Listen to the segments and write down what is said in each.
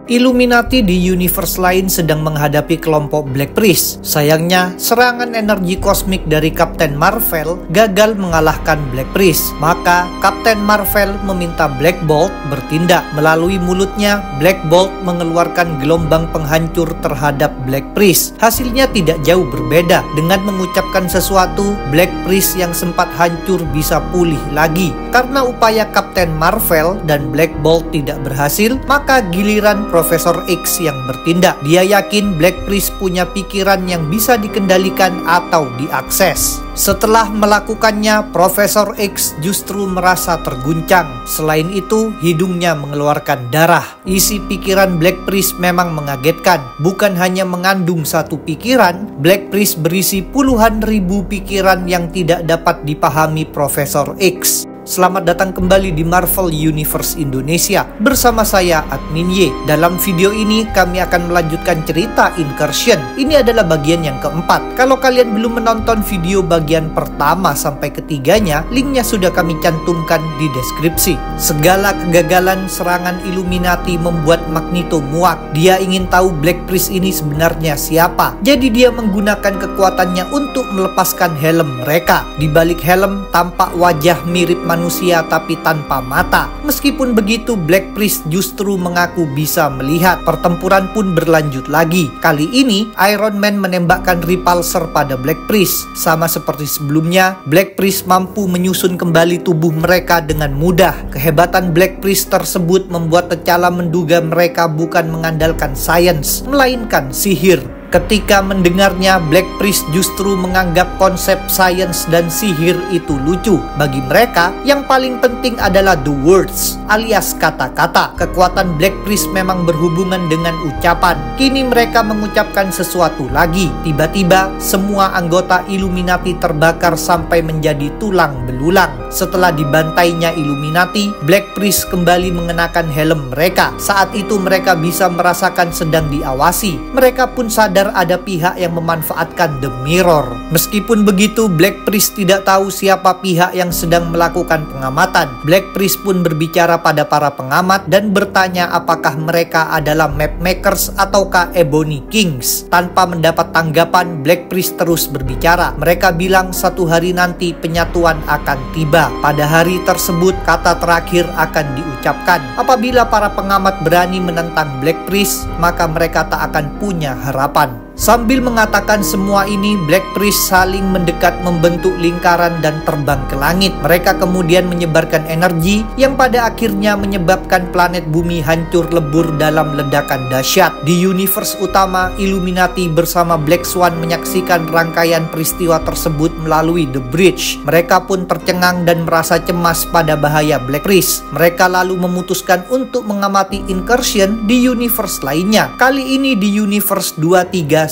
Illuminati di universe lain sedang menghadapi kelompok Black Priest. Sayangnya, serangan energi kosmik dari Captain Marvel gagal mengalahkan Black Priest. Maka, Captain Marvel meminta Black Bolt bertindak. Melalui mulutnya, Black Bolt mengeluarkan gelombang penghancur terhadap Black Priest. Hasilnya tidak jauh berbeda. Dengan mengucapkan sesuatu, Black Priest yang sempat hancur bisa pulih lagi. Karena upaya Captain Marvel dan Black Bolt tidak berhasil, maka giliran Profesor X yang bertindak. Dia yakin Black Priest punya pikiran yang bisa dikendalikan atau diakses. Setelah melakukannya, Profesor X justru merasa terguncang. Selain itu, hidungnya mengeluarkan darah. Isi pikiran Black Priest memang mengagetkan. Bukan hanya mengandung satu pikiran, Black Priest berisi puluhan ribu pikiran yang tidak dapat dipahami Profesor X. Selamat datang kembali di Marvel Universe Indonesia. Bersama saya, Admin Y. Dalam video ini, kami akan melanjutkan cerita Incursion. Ini adalah bagian yang keempat. Kalau kalian belum menonton video bagian pertama sampai ketiganya, linknya sudah kami cantumkan di deskripsi. Segala kegagalan serangan Illuminati membuat Magneto muak. Dia ingin tahu Black Priest ini sebenarnya siapa. Jadi dia menggunakan kekuatannya untuk melepaskan helm mereka. Di balik helm, tampak wajah mirip manusia tapi tanpa mata. Meskipun begitu, Black Priest justru mengaku bisa melihat. Pertempuran pun berlanjut lagi. Kali ini, Iron Man menembakkan repulsor pada Black Priest. Sama seperti sebelumnya, Black Priest mampu menyusun kembali tubuh mereka dengan mudah. Kehebatan Black Priest tersebut membuat T'Challa menduga mereka bukan mengandalkan sains, melainkan sihir. Ketika mendengarnya, Black Priest justru menganggap konsep sains dan sihir itu lucu. Bagi mereka, yang paling penting adalah the words, alias kata-kata. Kekuatan Black Priest memang berhubungan dengan ucapan. Kini mereka mengucapkan sesuatu lagi. Tiba-tiba, semua anggota Illuminati terbakar sampai menjadi tulang belulang. Setelah dibantainya Illuminati, Black Priest kembali mengenakan helm mereka. Saat itu mereka bisa merasakan sedang diawasi. Mereka pun sadar ada pihak yang memanfaatkan The Mirror. Meskipun begitu, Black Priest tidak tahu siapa pihak yang sedang melakukan pengamatan. Black Priest pun berbicara pada para pengamat dan bertanya apakah mereka adalah Mapmakers ataukah Ebony Kings. Tanpa mendapat tanggapan, Black Priest terus berbicara. Mereka bilang satu hari nanti penyatuan akan tiba. Pada hari tersebut, kata terakhir akan diucapkan. Apabila para pengamat berani menentang Black Priest, maka mereka tak akan punya harapan. Sambil mengatakan semua ini, Black Priest saling mendekat membentuk lingkaran dan terbang ke langit. Mereka kemudian menyebarkan energi yang pada akhirnya menyebabkan planet bumi hancur lebur dalam ledakan dahsyat. Di universe utama, Illuminati bersama Black Swan menyaksikan rangkaian peristiwa tersebut melalui The Bridge. Mereka pun tercengang dan merasa cemas pada bahaya Black Priest. Mereka lalu memutuskan untuk mengamati Incursion di universe lainnya. Kali ini di universe 2319.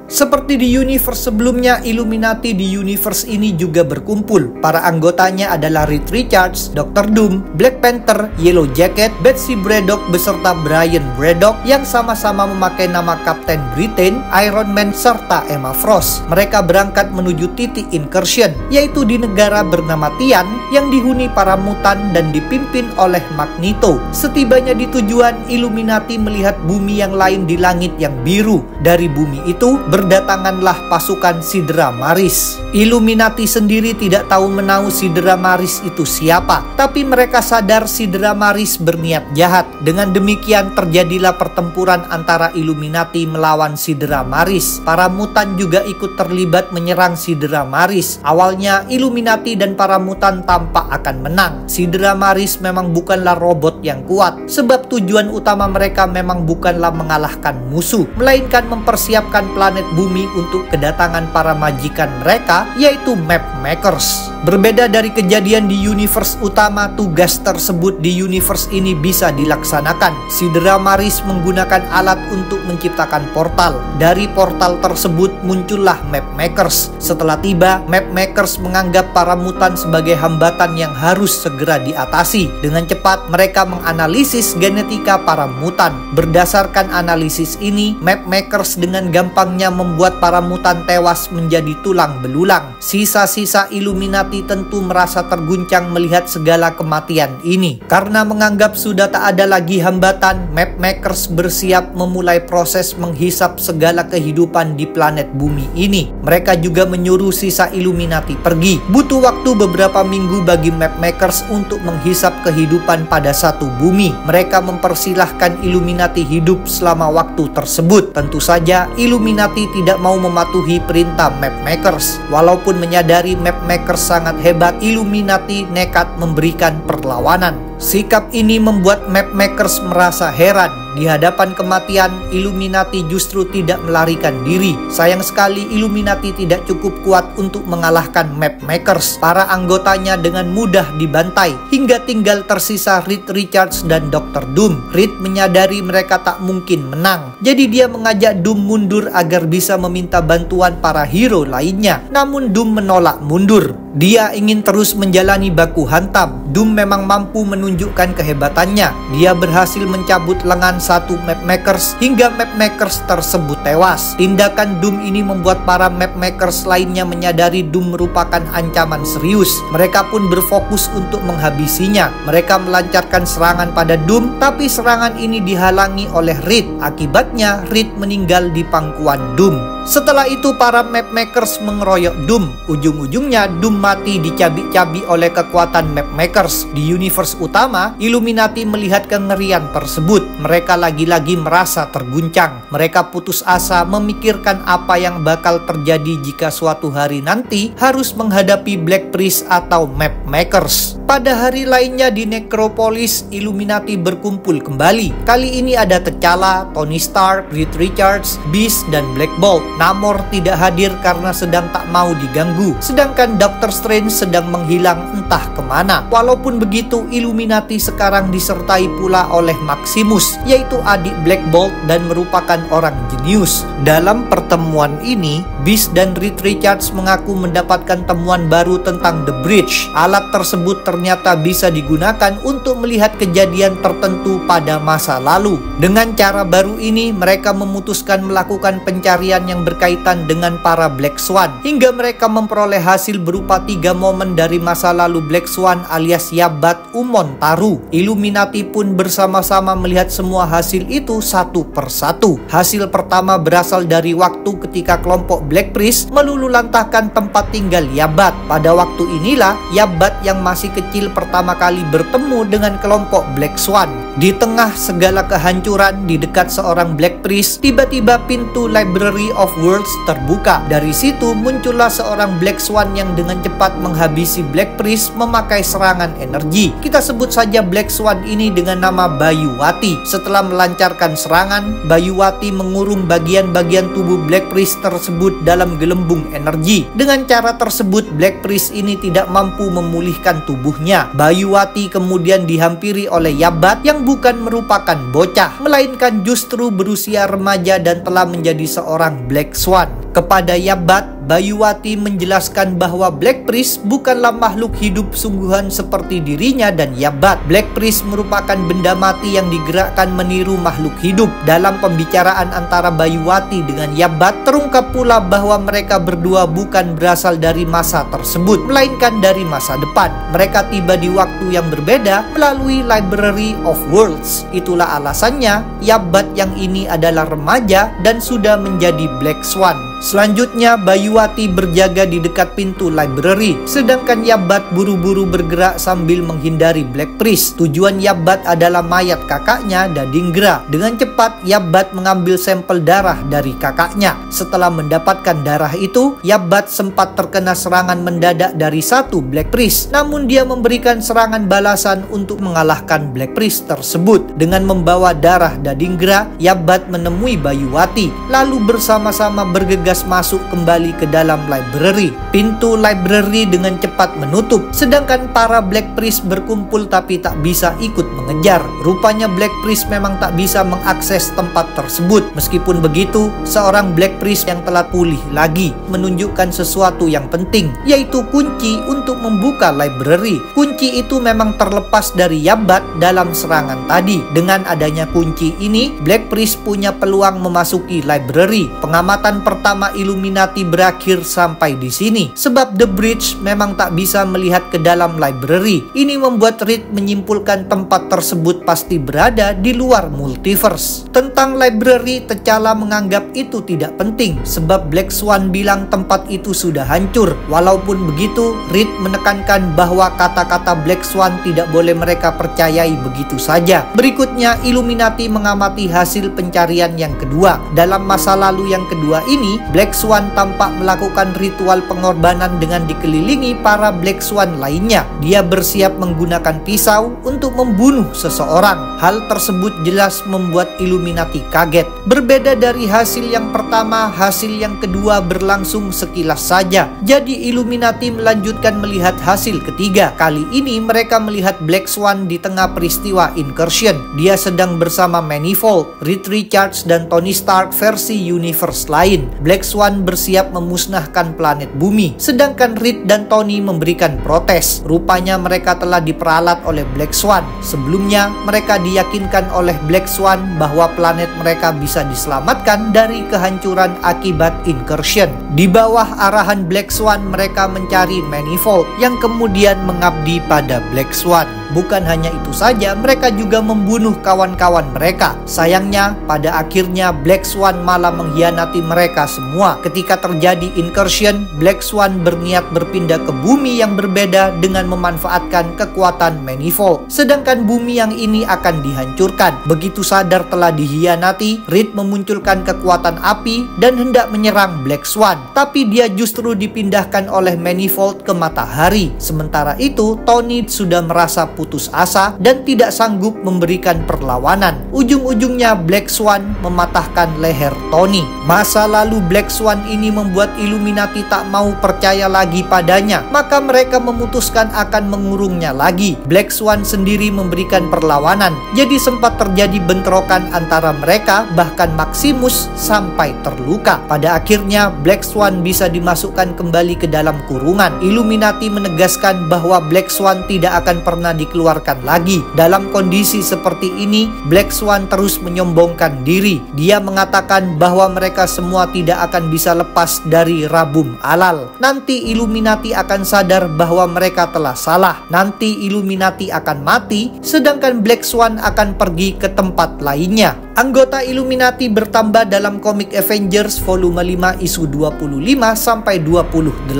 Seperti di universe sebelumnya, Illuminati di universe ini juga berkumpul. Para anggotanya adalah Reed Richards, Dr. Doom, Black Panther, Yellow Jacket, Betsy Braddock beserta Brian Braddock yang sama-sama memakai nama Captain Britain, Iron Man, serta Emma Frost. Mereka berangkat menuju titik Incursion, yaitu di negara bernama Tian yang dihuni para mutan dan dipimpin oleh Magneto. Setibanya di tujuan, Illuminati melihat bumi yang lain di langit yang biru. Dari bumi itu, berdatanganlah pasukan Sidra Maris. Illuminati sendiri tidak tahu menahu Sidra Maris itu siapa, tapi mereka sadar Sidra Maris berniat jahat. Dengan demikian terjadilah pertempuran antara Illuminati melawan Sidra Maris. Para mutan juga ikut terlibat menyerang Sidra Maris. Awalnya Illuminati dan para mutan tampak akan menang. Sidra Maris memang bukanlah robot yang kuat, sebab tujuan utama mereka memang bukanlah mengalahkan musuh, melainkan mempersiapkan planet bumi untuk kedatangan para majikan mereka, yaitu Mapmakers. Berbeda dari kejadian di universe utama, tugas tersebut di universe ini bisa dilaksanakan. Sidra Maris menggunakan alat untuk menciptakan portal. Dari portal tersebut muncullah Mapmakers. Setelah tiba, Mapmakers menganggap para mutan sebagai hambatan yang harus segera diatasi. Dengan cepat, mereka menganalisis genetika para mutan. Berdasarkan analisis ini, Mapmakers dengan gampangnya membuat para mutan tewas menjadi tulang belulang. Sisa-sisa Illuminati tentu merasa terguncang melihat segala kematian ini. Karena menganggap sudah tak ada lagi hambatan, Mapmakers bersiap memulai proses menghisap segala kehidupan di planet bumi ini. Mereka juga menyuruh sisa Illuminati pergi. Butuh waktu beberapa minggu bagi Mapmakers untuk menghisap kehidupan pada satu bumi. Mereka mempersilahkan Illuminati hidup selama waktu tersebut. Tentu saja Illuminati tidak mau mematuhi perintah Mapmakers. Walaupun menyadari Mapmakers sangat hebat, Illuminati nekat memberikan perlawanan. Sikap ini membuat Mapmakers merasa heran. Di hadapan kematian, Illuminati justru tidak melarikan diri. Sayang sekali Illuminati tidak cukup kuat untuk mengalahkan Mapmakers. Para anggotanya dengan mudah dibantai, hingga tinggal tersisa Reed Richards dan Dr. Doom. Reed menyadari mereka tak mungkin menang. Jadi dia mengajak Doom mundur agar bisa meminta bantuan para hero lainnya. Namun Doom menolak mundur. Dia ingin terus menjalani baku hantam. Doom memang mampu menunjukkan kehebatannya. Dia berhasil mencabut lengan satu Mapmakers hingga Mapmakers tersebut tewas. Tindakan Doom ini membuat para Mapmakers lainnya menyadari Doom merupakan ancaman serius. Mereka pun berfokus untuk menghabisinya. Mereka melancarkan serangan pada Doom, tapi serangan ini dihalangi oleh Reed. Akibatnya Reed meninggal di pangkuan Doom. Setelah itu para Mapmakers mengeroyok Doom. Ujung-ujungnya Doom mati dicabik-cabik oleh kekuatan Mapmakers. Di universe utama, Illuminati melihat kengerian tersebut. Mereka lagi-lagi merasa terguncang. Mereka putus asa memikirkan apa yang bakal terjadi jika suatu hari nanti harus menghadapi Black Priest atau Mapmakers. Pada hari lainnya di Necropolis, Illuminati berkumpul kembali. Kali ini ada T'Challa, Tony Stark, Reed Richards, Beast, dan Black Bolt. Namor tidak hadir karena sedang tak mau diganggu. Sedangkan Doctor Strange sedang menghilang entah kemana. Walaupun begitu, Illuminati sekarang disertai pula oleh Maximus, yaitu adik Black Bolt dan merupakan orang jenius. Dalam pertemuan ini, Beast dan Reed Richards mengaku mendapatkan temuan baru tentang The Bridge. Alat tersebut ternyata bisa digunakan untuk melihat kejadian tertentu pada masa lalu. Dengan cara baru ini, mereka memutuskan melakukan pencarian yang berkaitan dengan para Black Swan, hingga mereka memperoleh hasil berupa 3 momen dari masa lalu Black Swan alias Yabat Umon Taru. Illuminati pun bersama-sama melihat semua hasil itu satu persatu. Hasil pertama berasal dari waktu ketika kelompok Black Priest melululantahkan tempat tinggal Yabat. Pada waktu inilah Yabat yang masih kecil pertama kali bertemu dengan kelompok Black Swan. Di tengah segala kehancuran di dekat seorang Black Priest, tiba-tiba pintu Library of Worlds terbuka. Dari situ muncullah seorang Black Swan yang dengan cepat menghabisi Black Priest memakai serangan energi. Kita sebut saja Black Swan ini dengan nama Bayuwati. Setelah melancarkan serangan, Bayuwati mengurung bagian-bagian tubuh Black Priest tersebut dalam gelembung energi. Dengan cara tersebut, Black Priest ini tidak mampu memulihkan tubuhnya. Bayuwati kemudian dihampiri oleh Yabat yang bukan merupakan bocah, melainkan justru berusia remaja dan telah menjadi seorang Black Swan. Kepada Yabat, Bayuwati menjelaskan bahwa Black Priest bukanlah makhluk hidup sungguhan seperti dirinya dan Yabat. Black Priest merupakan benda mati yang digerakkan meniru makhluk hidup. Dalam pembicaraan antara Bayuwati dengan Yabat, terungkap pula bahwa mereka berdua bukan berasal dari masa tersebut, melainkan dari masa depan. Mereka tiba di waktu yang berbeda melalui Library of Worlds. Itulah alasannya Yabat yang ini adalah remaja dan sudah menjadi Black Swan. Selanjutnya, Bayuwati berjaga di dekat pintu library, sedangkan Yabat buru-buru bergerak sambil menghindari Black Priest. Tujuan Yabat adalah mayat kakaknya, Dadingra. Dengan cepat, Yabat mengambil sampel darah dari kakaknya. Setelah mendapatkan darah itu, Yabat sempat terkena serangan mendadak dari satu Black Priest. Namun dia memberikan serangan balasan untuk mengalahkan Black Priest tersebut. Dengan membawa darah Dadingra, Yabat menemui Bayuwati, lalu bersama-sama bergegas bergegas masuk kembali ke dalam library. Pintu library dengan cepat menutup, sedangkan para Black Priest berkumpul tapi tak bisa ikut mengejar. Rupanya Black Priest memang tak bisa mengakses tempat tersebut. Meskipun begitu, seorang Black Priest yang telah pulih lagi menunjukkan sesuatu yang penting, yaitu kunci untuk membuka library. Kunci itu memang terlepas dari Yabat dalam serangan tadi. Dengan adanya kunci ini, Black Priest punya peluang memasuki library. Pengamatan pertama Illuminati berakhir sampai di sini, sebab The Bridge memang tak bisa melihat ke dalam library. Ini membuat Reed menyimpulkan tempat tersebut pasti berada di luar multiverse. Tentang library, T'Challa menganggap itu tidak penting, sebab Black Swan bilang tempat itu sudah hancur. Walaupun begitu, Reed menekankan bahwa kata-kata Black Swan tidak boleh mereka percayai begitu saja. Berikutnya, Illuminati mengamati hasil pencarian yang kedua. Dalam masa lalu yang kedua ini, Black Swan tampak melakukan ritual pengorbanan dengan dikelilingi para Black Swan lainnya. Dia bersiap menggunakan pisau untuk membunuh seseorang. Hal tersebut jelas membuat Illuminati kaget. Berbeda dari hasil yang pertama, hasil yang kedua berlangsung sekilas saja. Jadi Illuminati melanjutkan melihat hasil ketiga. Kali ini mereka melihat Black Swan di tengah peristiwa Incursion. Dia sedang bersama Manifold, Reed Richards, dan Tony Stark versi universe lain. Black Swan bersiap memusnahkan planet bumi, sedangkan Reed dan Tony memberikan protes. Rupanya mereka telah diperalat oleh Black Swan. Sebelumnya, mereka diyakinkan oleh Black Swan bahwa planet mereka bisa diselamatkan dari kehancuran akibat Incursion. Di bawah arahan Black Swan, mereka mencari Manifold yang kemudian mengabdi pada Black Swan. Bukan hanya itu saja, mereka juga membunuh kawan-kawan mereka. Sayangnya, pada akhirnya Black Swan malah mengkhianati mereka semua. Ketika terjadi Incursion, Black Swan berniat berpindah ke bumi yang berbeda dengan memanfaatkan kekuatan Manifold. Sedangkan bumi yang ini akan dihancurkan. Begitu sadar telah dikhianati, Reed memunculkan kekuatan api dan hendak menyerang Black Swan. Tapi dia justru dipindahkan oleh Manifold ke matahari. Sementara itu, Tony sudah merasa putus asa dan tidak sanggup memberikan perlawanan. Ujung-ujungnya Black Swan mematahkan leher Tony. Masa lalu Black Swan ini membuat Illuminati tak mau percaya lagi padanya, maka mereka memutuskan akan mengurungnya lagi. Black Swan sendiri memberikan perlawanan, jadi sempat terjadi bentrokan antara mereka, bahkan Maximus sampai terluka. Pada akhirnya Black Swan bisa dimasukkan kembali ke dalam kurungan. Illuminati menegaskan bahwa Black Swan tidak akan pernah dikeluarkan lagi. Dalam kondisi seperti ini, Black Swan terus menyombongkan diri. Dia mengatakan bahwa mereka semua tidak akan bisa lepas dari Rabum Alal. Nanti Illuminati akan sadar bahwa mereka telah salah. Nanti Illuminati akan mati, sedangkan Black Swan akan pergi ke tempat lainnya. Anggota Illuminati bertambah dalam komik Avengers volume 5 isu 25 sampai 28.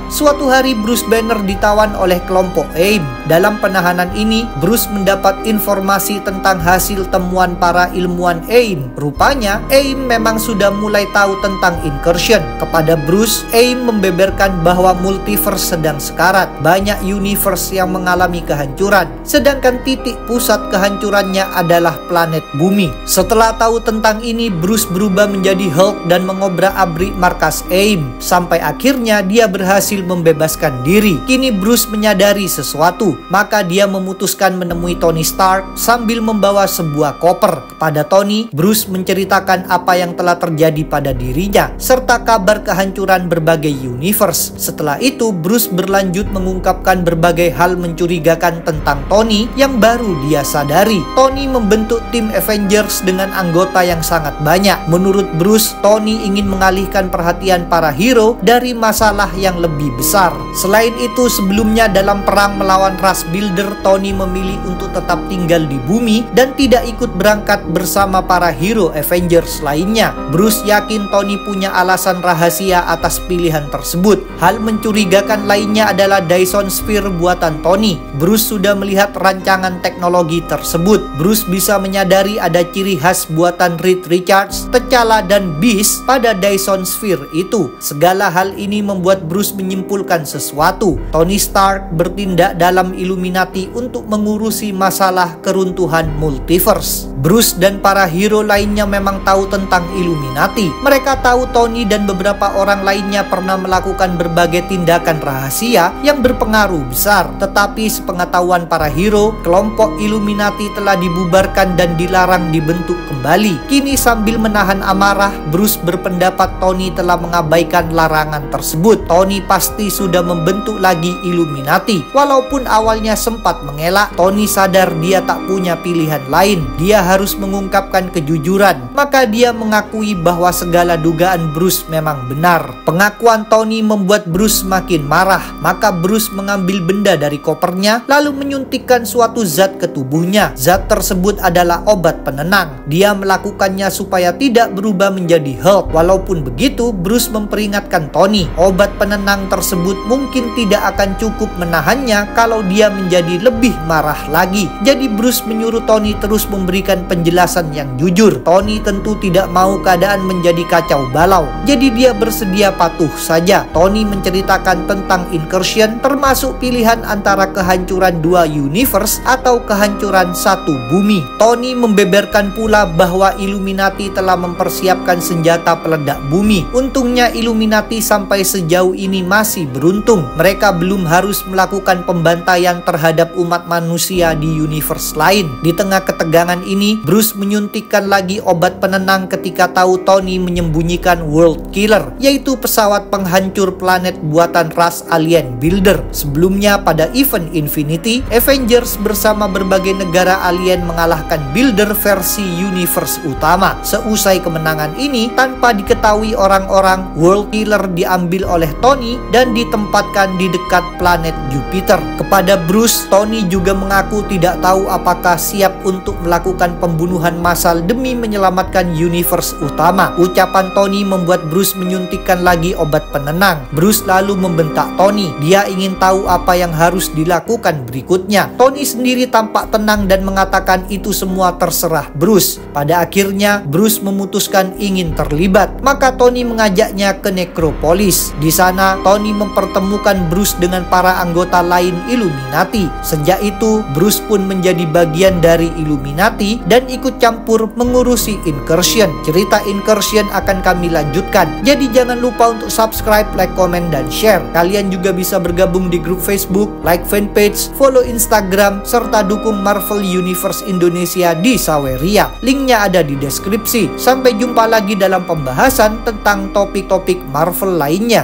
Suatu hari Bruce Banner ditawan oleh kelompok AIM. Dalam penahanan ini, Bruce mendapat informasi tentang hasil temuan para ilmuwan AIM. Rupanya, AIM memang sudah mulai tahu tentang Incursion. Kepada Bruce, AIM membeberkan bahwa multiverse sedang sekarat. Banyak universe yang mengalami kehancuran, sedangkan titik pusat kehancurannya adalah planet bumi. Setelah tahu tentang ini, Bruce berubah menjadi Hulk dan mengobrak-abrik markas AIM. Sampai akhirnya dia berhasil membebaskan diri. Kini Bruce menyadari sesuatu, maka dia memutuskan menemui Tony Stark sambil membawa sebuah koper. Kepada Tony, Bruce menceritakan apa yang telah terjadi pada dirinya, serta kabar kehancuran berbagai universe. Setelah itu, Bruce berlanjut mengungkapkan berbagai hal mencurigakan tentang Tony yang baru dia sadari. Tony membentuk tim Avengers dengan anggota yang sangat banyak. Menurut Bruce, Tony ingin mengalihkan perhatian para hero dari masalah yang lebih besar. Selain itu, sebelumnya dalam perang melawan ras Builder, Tony memilih untuk tetap tinggal di bumi dan tidak ikut berangkat bersama para hero Avengers lainnya. Bruce yakin Tony punya alasan rahasia atas pilihan tersebut. Hal mencurigakan lainnya adalah Dyson Sphere buatan Tony. Bruce sudah melihat rancangan teknologi tersebut. Bruce bisa menyadari ada ciri khas buatan Reed Richards, T'Challa, dan Beast pada Dyson Sphere itu. Segala hal ini membuat Bruce menyimpulkan sesuatu. Tony Stark bertindak dalam Illuminati untuk mengurusi masalah keruntuhan multiverse. Bruce dan para hero lainnya memang tahu tentang Illuminati. Mereka tahu Tony dan beberapa orang lainnya pernah melakukan berbagai tindakan rahasia yang berpengaruh besar. Tetapi sepengetahuan para hero, kelompok Illuminati telah dibubarkan dan dilarang dibentuk kembali. Kini sambil menahan amarah, Bruce berpendapat Tony telah mengabaikan larangan tersebut. Tony pasti sudah membentuk lagi Illuminati. Walaupun awalnya sempat mengelak, Tony sadar dia tak punya pilihan lain. Dia harus mengungkapkan kejujuran. Maka dia mengakui bahwa segala dugaan Bruce memang benar. Pengakuan Tony membuat Bruce makin marah. Maka Bruce mengambil benda dari kopernya lalu menyuntikkan suatu zat ke tubuhnya. Zat tersebut adalah obat penenang. Dia melakukannya supaya tidak berubah menjadi Hulk. Walaupun begitu, Bruce memperingatkan Tony, obat penenang tersebut mungkin tidak akan cukup menahannya kalau dia menjadi lebih marah lagi. Jadi Bruce menyuruh Tony terus memberikan penjelasan yang jujur. Tony tentu tidak mau keadaan menjadi kacau balau. Jadi dia bersedia patuh saja. Tony menceritakan tentang Incursion, termasuk pilihan antara kehancuran dua universe atau kehancuran satu bumi. Tony membeberkan pula bahwa Illuminati telah mempersiapkan senjata peledak bumi. Untungnya Illuminati sampai sejauh ini masih beruntung. Mereka belum harus melakukan pembantaian terhadap umat manusia di universe lain. Di tengah ketegangan ini, Bruce menyuntikkan lagi obat penenang ketika tahu Tony menyembunyikan World Killer, yaitu pesawat penghancur planet buatan ras alien Builder. Sebelumnya pada event Infinity, Avengers bersama berbagai negara alien mengalahkan Builder versi universe utama. Seusai kemenangan ini, tanpa diketahui orang-orang, World Killer diambil oleh Tony dan ditempatkan di dekat planet Jupiter. Kepada Bruce, Tony juga mengaku tidak tahu apakah siap untuk melakukan pembunuhan massal demi menyelamatkan universe utama. Ucapan Tony membuat Bruce menyuntikkan lagi obat penenang. Bruce lalu membentak Tony. Dia ingin tahu apa yang harus dilakukan berikutnya. Tony sendiri tampak tenang dan mengatakan itu semua terserah Bruce. Pada akhirnya, Bruce memutuskan ingin terlibat. Maka Tony mengajaknya ke Necropolis. Di sana, Tony mempertemukan Bruce dengan para anggota lain Illuminati. Sejak itu, Bruce pun menjadi bagian dari Illuminati dan ikut campur mengurusi Incursion. Cerita Incursion akan kami lanjutkan. Jadi jangan lupa untuk subscribe, like, komen, dan share. Kalian juga bisa bergabung di grup Facebook, like fanpage, follow Instagram, serta dukung Marvel Universe Indonesia di Saweria. Linknya ada di deskripsi. Sampai jumpa lagi dalam pembahasan tentang topik-topik Marvel lainnya.